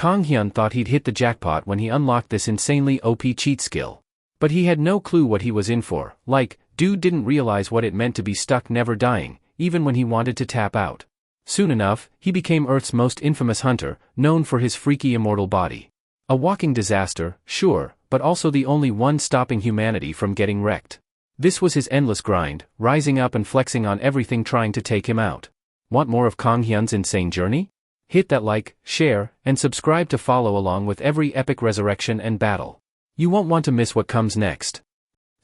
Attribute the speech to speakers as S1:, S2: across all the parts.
S1: Kang Hyun thought he'd hit the jackpot when he unlocked this insanely OP cheat skill. But he had no clue what he was in for, dude didn't realize what it meant to be stuck never dying, even when he wanted to tap out. Soon enough, he became Earth's most infamous hunter, known for his freaky immortal body. A walking disaster, sure, but also the only one stopping humanity from getting wrecked. This was his endless grind, rising up and flexing on everything trying to take him out. Want more of Kang Hyun's insane journey? Hit that like, share, and subscribe to follow along with every epic resurrection and battle. You won't want to miss what comes next.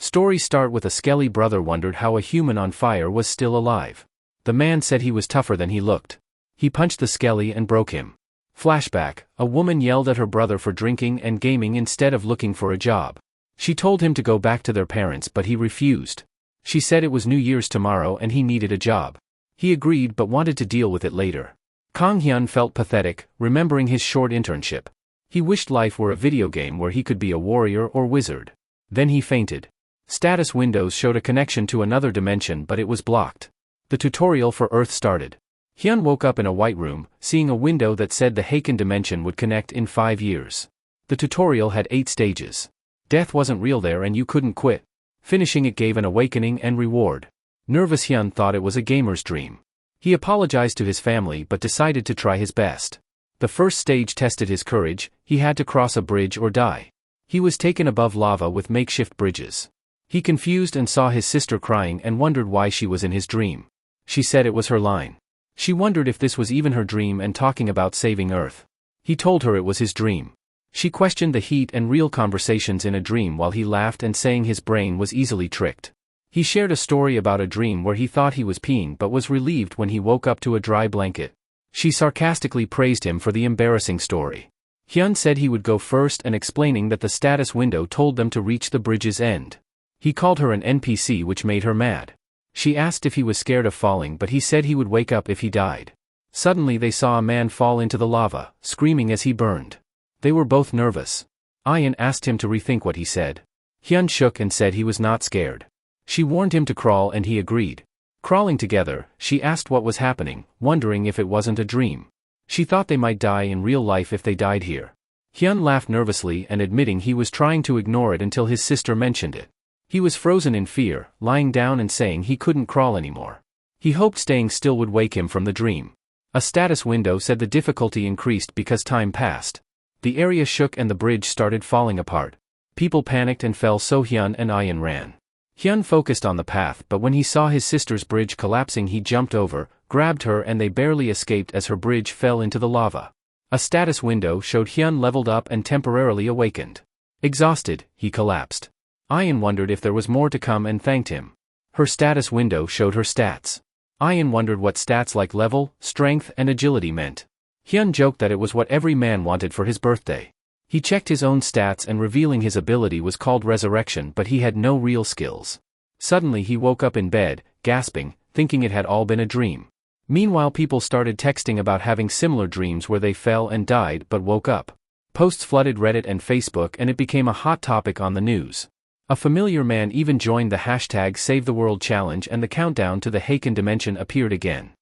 S1: Stories start with a skelly brother wondered how a human on fire was still alive. The man said he was tougher than he looked. He punched the skelly and broke him. Flashback, a woman yelled at her brother for drinking and gaming instead of looking for a job. She told him to go back to their parents but he refused. She said it was New Year's tomorrow and he needed a job. He agreed but wanted to deal with it later. Kang Hyun felt pathetic, remembering his short internship. He wished life were a video game where he could be a warrior or wizard. Then he fainted. Status windows showed a connection to another dimension but it was blocked. The tutorial for Earth started. Hyun woke up in a white room, seeing a window that said the Haken dimension would connect in 5 years. The tutorial had 8 stages. Death wasn't real there and you couldn't quit. Finishing it gave an awakening and reward. Nervous Hyun thought it was a gamer's dream. He apologized to his family but decided to try his best. The first stage tested his courage, he had to cross a bridge or die. He was taken above lava with makeshift bridges. He confused and saw his sister crying and wondered why she was in his dream. She said it was her line. She wondered if this was even her dream and talking about saving Earth. He told her it was his dream. She questioned the heat and real conversations in a dream while he laughed and saying his brain was easily tricked. He shared a story about a dream where he thought he was peeing but was relieved when he woke up to a dry blanket. She sarcastically praised him for the embarrassing story. Hyun said he would go first and explaining that the status window told them to reach the bridge's end. He called her an NPC which made her mad. She asked if he was scared of falling but he said he would wake up if he died. Suddenly they saw a man fall into the lava, screaming as he burned. They were both nervous. Ian asked him to rethink what he said. Hyun shook and said he was not scared. She warned him to crawl and he agreed. Crawling together, she asked what was happening, wondering if it wasn't a dream. She thought they might die in real life if they died here. Hyun laughed nervously and admitting he was trying to ignore it until his sister mentioned it. He was frozen in fear, lying down and saying he couldn't crawl anymore. He hoped staying still would wake him from the dream. A status window said the difficulty increased because time passed. The area shook and the bridge started falling apart. People panicked and fell so Hyun and Ian ran. Hyun focused on the path but when he saw his sister's bridge collapsing he jumped over, grabbed her and they barely escaped as her bridge fell into the lava. A status window showed Hyun leveled up and temporarily awakened. Exhausted, he collapsed. Ian wondered if there was more to come and thanked him. Her status window showed her stats. Ian wondered what stats like level, strength and agility meant. Hyun joked that it was what every man wanted for his birthday. He checked his own stats and revealing his ability was called resurrection but he had no real skills. Suddenly he woke up in bed, gasping, thinking it had all been a dream. Meanwhile people started texting about having similar dreams where they fell and died but woke up. Posts flooded Reddit and Facebook and it became a hot topic on the news. A familiar man even joined the hashtag Save the World challenge and the countdown to the Haken dimension appeared again.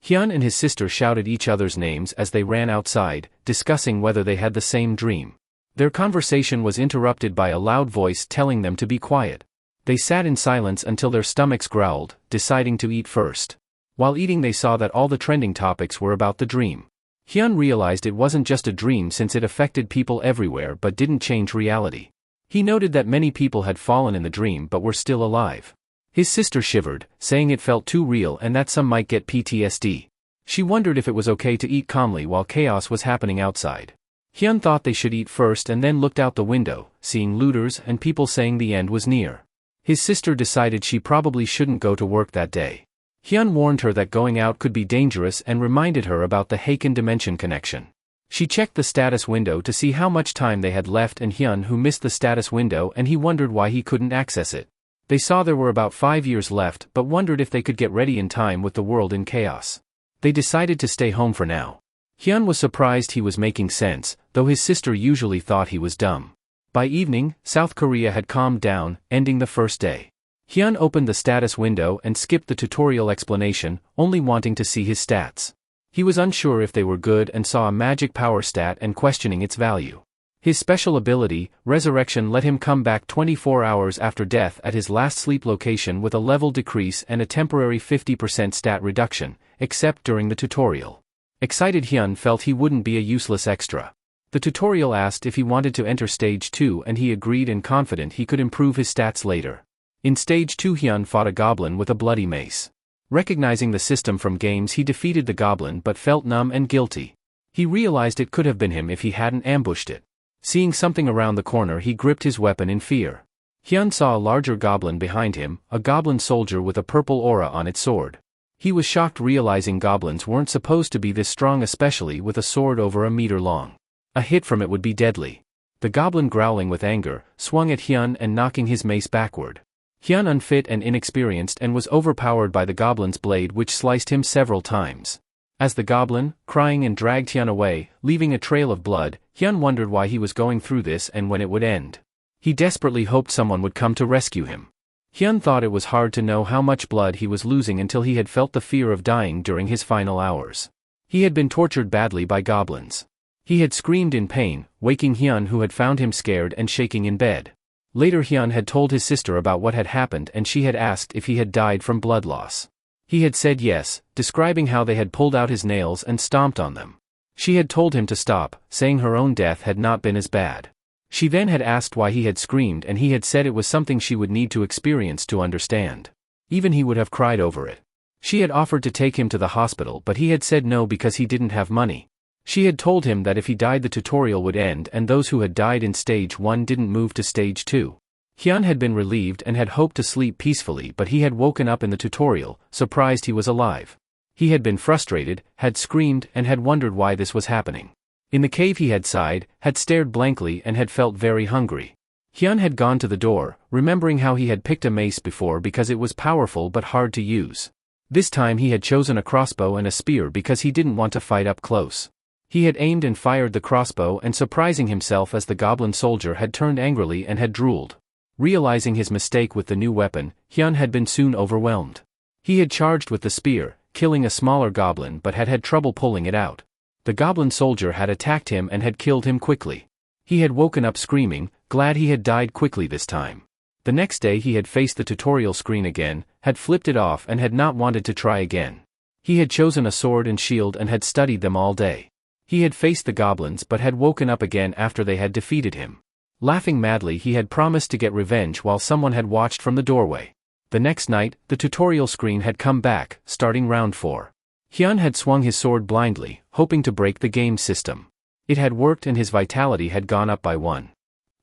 S1: Hyun and his sister shouted each other's names as they ran outside, discussing whether they had the same dream. Their conversation was interrupted by a loud voice telling them to be quiet. They sat in silence until their stomachs growled, deciding to eat first. While eating they saw that all the trending topics were about the dream. Hyun realized it wasn't just a dream since it affected people everywhere but didn't change reality. He noted that many people had fallen in the dream but were still alive. His sister shivered, saying it felt too real and that some might get PTSD. She wondered if it was okay to eat calmly while chaos was happening outside. Hyun thought they should eat first and then looked out the window, seeing looters and people saying the end was near. His sister decided she probably shouldn't go to work that day. Hyun warned her that going out could be dangerous and reminded her about the Haken dimension connection. She checked the status window to see how much time they had left and Hyun who missed the status window and he wondered why he couldn't access it. They saw there were about 5 years left but wondered if they could get ready in time with the world in chaos. They decided to stay home for now. Hyun was surprised he was making sense, though his sister usually thought he was dumb. By evening, South Korea had calmed down, ending the first day. Hyun opened the status window and skipped the tutorial explanation, only wanting to see his stats. He was unsure if they were good and saw a magic power stat and questioning its value. His special ability, Resurrection, let him come back 24 hours after death at his last sleep location with a level decrease and a temporary 50% stat reduction, except during the tutorial. Excited Hyun felt he wouldn't be a useless extra. The tutorial asked if he wanted to enter Stage 2 and he agreed and confident he could improve his stats later. In Stage 2 Hyun fought a goblin with a bloody mace. Recognizing the system from games, he defeated the goblin but felt numb and guilty. He realized it could have been him if he hadn't ambushed it. Seeing something around the corner, he gripped his weapon in fear. Hyun saw a larger goblin behind him, a goblin soldier with a purple aura on its sword. He was shocked realizing goblins weren't supposed to be this strong, especially with a sword over a meter long. A hit from it would be deadly. The goblin, growling with anger, swung at Hyun and knocking his mace backward. Hyun, unfit and inexperienced, and was overpowered by the goblin's blade, which sliced him several times. As the goblin, crying, and dragged Hyun away, leaving a trail of blood, Hyun wondered why he was going through this and when it would end. He desperately hoped someone would come to rescue him. Hyun thought it was hard to know how much blood he was losing until he had felt the fear of dying during his final hours. He had been tortured badly by goblins. He had screamed in pain, waking Hyun, who had found him scared and shaking in bed. Later Hyun had told his sister about what had happened and she had asked if he had died from blood loss. He had said yes, describing how they had pulled out his nails and stomped on them. She had told him to stop, saying her own death had not been as bad. She then had asked why he had screamed and he had said it was something she would need to experience to understand. Even he would have cried over it. She had offered to take him to the hospital but he had said no because he didn't have money. She had told him that if he died the tutorial would end and those who had died in Stage 1 didn't move to Stage 2. Hyun had been relieved and had hoped to sleep peacefully, but he had woken up in the tutorial, surprised he was alive. He had been frustrated, had screamed, and had wondered why this was happening. In the cave he had sighed, had stared blankly, and had felt very hungry. Hyun had gone to the door, remembering how he had picked a mace before because it was powerful but hard to use. This time he had chosen a crossbow and a spear because he didn't want to fight up close. He had aimed and fired the crossbow and surprising himself as the goblin soldier had turned angrily and had drooled. Realizing his mistake with the new weapon, Hyun had been soon overwhelmed. He had charged with the spear, killing a smaller goblin but had had trouble pulling it out. The goblin soldier had attacked him and had killed him quickly. He had woken up screaming, glad he had died quickly this time. The next day he had faced the tutorial screen again, had flipped it off and had not wanted to try again. He had chosen a sword and shield and had studied them all day. He had faced the goblins but had woken up again after they had defeated him. Laughing madly, he had promised to get revenge while someone had watched from the doorway. The next night, the tutorial screen had come back, starting round 4. Hyun had swung his sword blindly, hoping to break the game system. It had worked and his vitality had gone up by 1.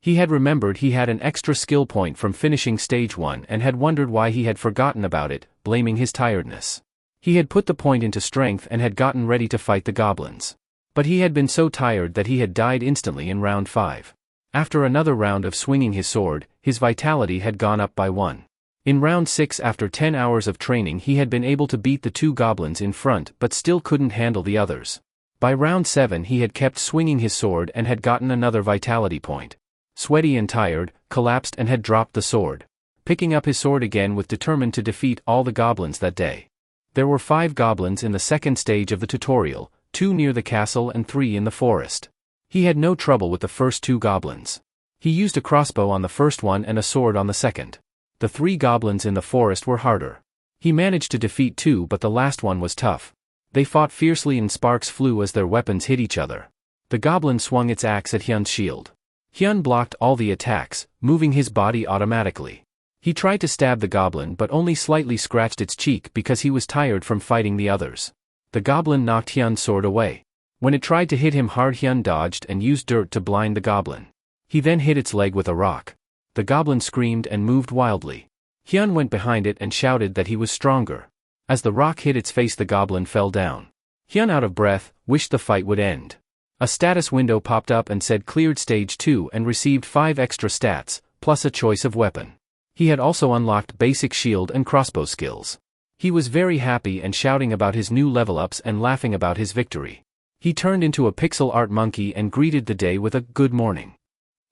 S1: He had remembered he had an extra skill point from finishing Stage 1 and had wondered why he had forgotten about it, blaming his tiredness. He had put the point into strength and had gotten ready to fight the goblins. But he had been so tired that he had died instantly in round 5. After another round of swinging his sword, his vitality had gone up by 1. In round 6, after 10 hours of training, he had been able to beat the 2 goblins in front but still couldn't handle the others. By round 7 he had kept swinging his sword and had gotten another vitality point. Sweaty and tired, collapsed and had dropped the sword. Picking up his sword again with determined to defeat all the goblins that day. There were 5 goblins in the second stage of the tutorial, 2 near the castle and 3 in the forest. He had no trouble with the first 2 goblins. He used a crossbow on the first one and a sword on the second. The 3 goblins in the forest were harder. He managed to defeat 2 but the last one was tough. They fought fiercely and sparks flew as their weapons hit each other. The goblin swung its axe at Hyun's shield. Hyun blocked all the attacks, moving his body automatically. He tried to stab the goblin but only slightly scratched its cheek because he was tired from fighting the others. The goblin knocked Hyun's sword away. When it tried to hit him hard, Hyun dodged and used dirt to blind the goblin. He then hit its leg with a rock. The goblin screamed and moved wildly. Hyun went behind it and shouted that he was stronger. As the rock hit its face, the goblin fell down. Hyun, out of breath, wished the fight would end. A status window popped up and said cleared Stage 2 and received 5 extra stats, plus a choice of weapon. He had also unlocked basic shield and crossbow skills. He was very happy and shouting about his new level ups and laughing about his victory. He turned into a pixel art monkey and greeted the day with a good morning.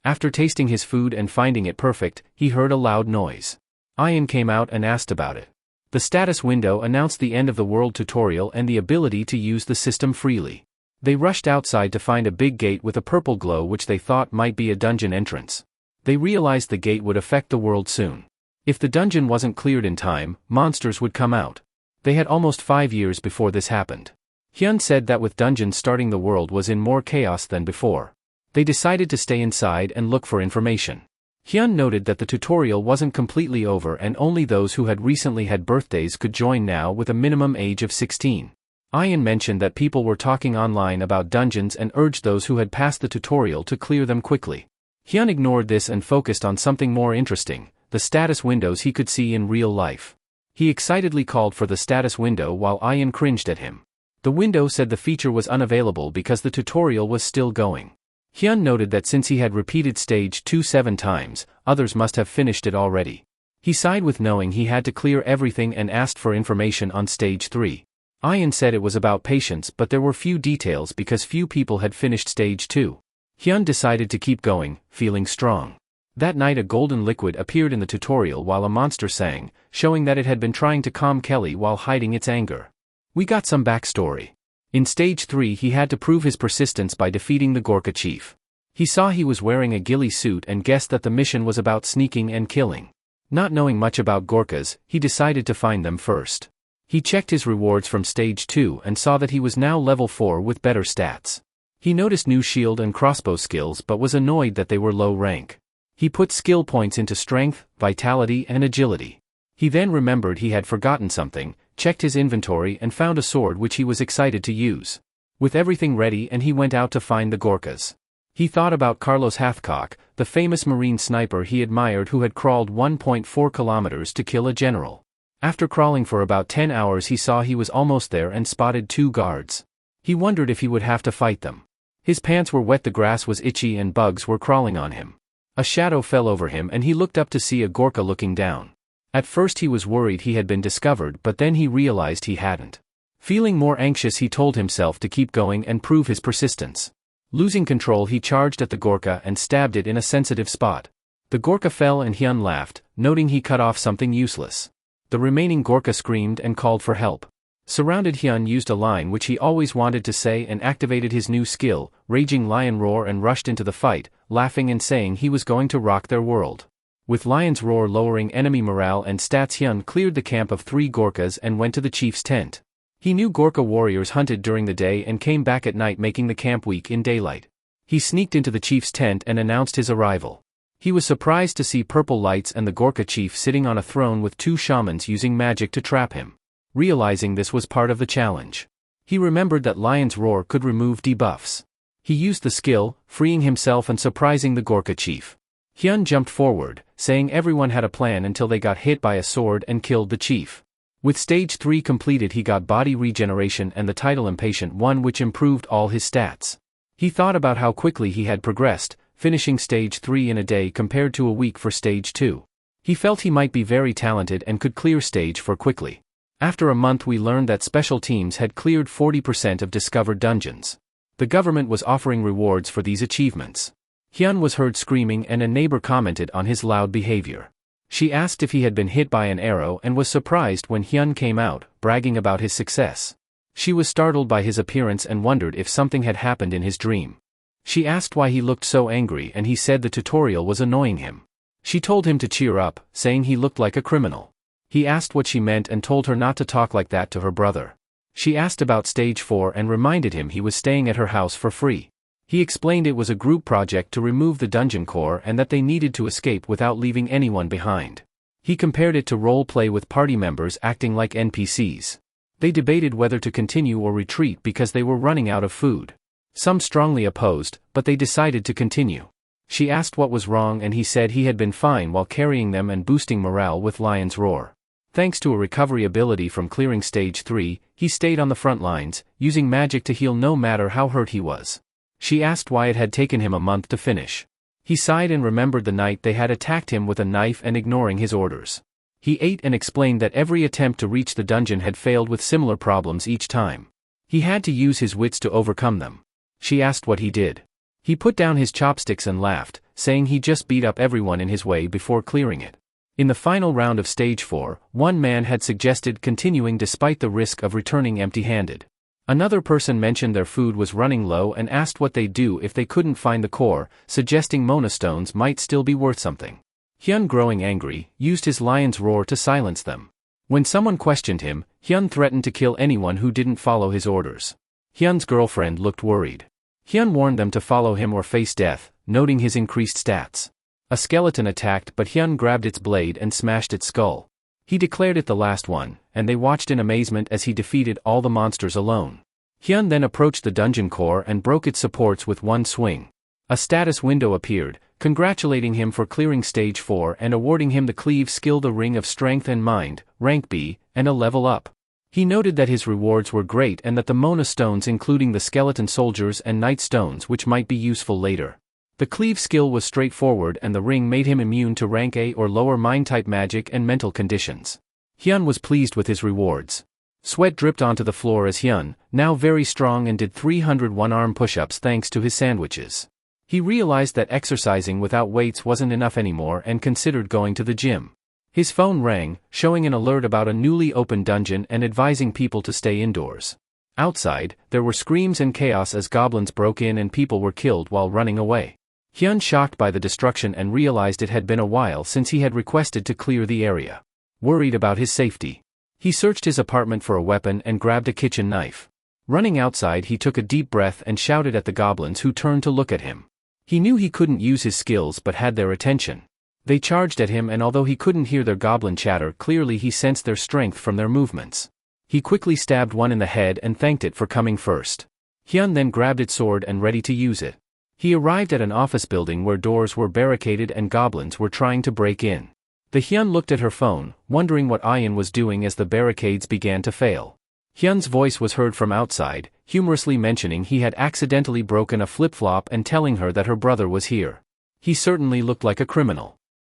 S1: After tasting his food and finding it perfect, he heard a loud noise. Ian came out and asked about it. The status window announced the end of the world tutorial and the ability to use the system freely. They rushed outside to find a big gate with a purple glow which they thought might be a dungeon entrance. They realized the gate would affect the world soon. If the dungeon wasn't cleared in time, monsters would come out. They had almost 5 years before this happened. Hyun said that with dungeons starting the world was in more chaos than before. They decided to stay inside and look for information. Hyun noted that the tutorial wasn't completely over and only those who had recently had birthdays could join now with a minimum age of 16. Ian mentioned that people were talking online about dungeons and urged those who had passed the tutorial to clear them quickly. Hyun ignored this and focused on something more interesting, the status windows he could see in real life. He excitedly called for the status window while Ian cringed at him. The window said the feature was unavailable because the tutorial was still going. Hyun noted that since he had repeated stage 2 7 times, others must have finished it already. He sighed with knowing he had to clear everything and asked for information on stage 3. Ian said it was about patience but there were few details because few people had finished stage 2. Hyun decided to keep going, feeling strong. That night a golden liquid appeared in the tutorial while a monster sang, showing that it had been trying to calm Kelly while hiding its anger. We got some backstory. In stage 3 he had to prove his persistence by defeating the Gorka chief. He saw he was wearing a ghillie suit and guessed that the mission was about sneaking and killing. Not knowing much about Gorkas, he decided to find them first. He checked his rewards from stage 2 and saw that he was now level 4 with better stats. He noticed new shield and crossbow skills but was annoyed that they were low rank. He put skill points into strength, vitality and agility. He then remembered he had forgotten something, checked his inventory and found a sword which he was excited to use. With everything ready and he went out to find the Gorkas. He thought about Carlos Hathcock, the famous marine sniper he admired who had crawled 1.4 kilometers to kill a general. After crawling for about 10 hours he saw he was almost there and spotted 2 guards. He wondered if he would have to fight them. His pants were wet, the grass was itchy and bugs were crawling on him. A shadow fell over him and he looked up to see a Gorka looking down. At first he was worried he had been discovered but then he realized he hadn't. Feeling more anxious he told himself to keep going and prove his persistence. Losing control he charged at the Gorka and stabbed it in a sensitive spot. The Gorka fell and Hyun laughed, noting he cut off something useless. The remaining Gorka screamed and called for help. Surrounded, Hyun used a line which he always wanted to say and activated his new skill, Raging Lion Roar, and rushed into the fight, laughing and saying he was going to rock their world. With Lion's Roar lowering enemy morale and stats, Hyun cleared the camp of 3 Gorkas and went to the chief's tent. He knew Gorka warriors hunted during the day and came back at night, making the camp weak in daylight. He sneaked into the chief's tent and announced his arrival. He was surprised to see purple lights and the Gorka chief sitting on a throne with 2 shamans using magic to trap him. Realizing this was part of the challenge, he remembered that Lion's Roar could remove debuffs. He used the skill, freeing himself and surprising the Gorka chief. Hyun jumped forward, saying everyone had a plan until they got hit by a sword and killed the chief. With stage 3 completed he got body regeneration and the title Impatient One, which improved all his stats. He thought about how quickly he had progressed, finishing stage 3 in a day compared to a week for stage 2. He felt he might be very talented and could clear stage 4 quickly. After a month we learned that special teams had cleared 40% of discovered dungeons. The government was offering rewards for these achievements. Hyun was heard screaming and a neighbor commented on his loud behavior. She asked if he had been hit by an arrow and was surprised when Hyun came out, bragging about his success. She was startled by his appearance and wondered if something had happened in his dream. She asked why he looked so angry and he said the tutorial was annoying him. She told him to cheer up, saying he looked like a criminal. He asked what she meant and told her not to talk like that to her brother. She asked about stage 4 and reminded him he was staying at her house for free. He explained it was a group project to remove the dungeon core and that they needed to escape without leaving anyone behind. He compared it to role play with party members acting like NPCs. They debated whether to continue or retreat because they were running out of food. Some strongly opposed, but they decided to continue. She asked what was wrong and he said he had been fine while carrying them and boosting morale with Lion's Roar. Thanks to a recovery ability from clearing stage 3, he stayed on the front lines, using magic to heal no matter how hurt he was. She asked why it had taken him a month to finish. He sighed and remembered the night they had attacked him with a knife and ignoring his orders. He ate and explained that every attempt to reach the dungeon had failed with similar problems each time. He had to use his wits to overcome them. She asked what he did. He put down his chopsticks and laughed, saying he just beat up everyone in his way before clearing it. In the final round of Stage 4, one man had suggested continuing despite the risk of returning empty-handed. Another person mentioned their food was running low and asked what they'd do if they couldn't find the core, suggesting monastones might still be worth something. Hyun, growing angry, used his lion's roar to silence them. When someone questioned him, Hyun threatened to kill anyone who didn't follow his orders. Hyun's girlfriend looked worried. Hyun warned them to follow him or face death, noting his increased stats. A skeleton attacked, but Hyun grabbed its blade and smashed its skull. He declared it the last one, and they watched in amazement as he defeated all the monsters alone. Hyun then approached the dungeon core and broke its supports with one swing. A status window appeared, congratulating him for clearing Stage 4 and awarding him the Cleave skill, the Ring of Strength and Mind, rank B, and a level up. He noted that his rewards were great and that the Mona stones, including the skeleton soldiers and night stones, which might be useful later. The Cleave skill was straightforward and the ring made him immune to rank A or lower mind-type magic and mental conditions. Hyun was pleased with his rewards. Sweat dripped onto the floor as Hyun, now very strong, and did 301 arm push-ups thanks to his sandwiches. He realized that exercising without weights wasn't enough anymore and considered going to the gym. His phone rang, showing an alert about a newly opened dungeon and advising people to stay indoors. Outside, there were screams and chaos as goblins broke in and people were killed while running away. Hyun, shocked by the destruction, and realized it had been a while since he had requested to clear the area. Worried about his safety, he searched his apartment for a weapon and grabbed a kitchen knife. Running outside, he took a deep breath and shouted at the goblins, who turned to look at him. He knew he couldn't use his skills but had their attention. They charged at him, and although he couldn't hear their goblin chatter clearly, he sensed their strength from their movements. He quickly stabbed one in the head and thanked it for coming first. Hyun then grabbed its sword and ready to use it. He arrived at an office building where doors were barricaded and goblins were trying to break in. The Hyun looked at her phone, wondering what Ian was doing as the barricades began to fail. Hyun's voice was heard from outside, humorously mentioning he had accidentally broken a flip-flop and telling her that her brother was here. He certainly looked like a criminal.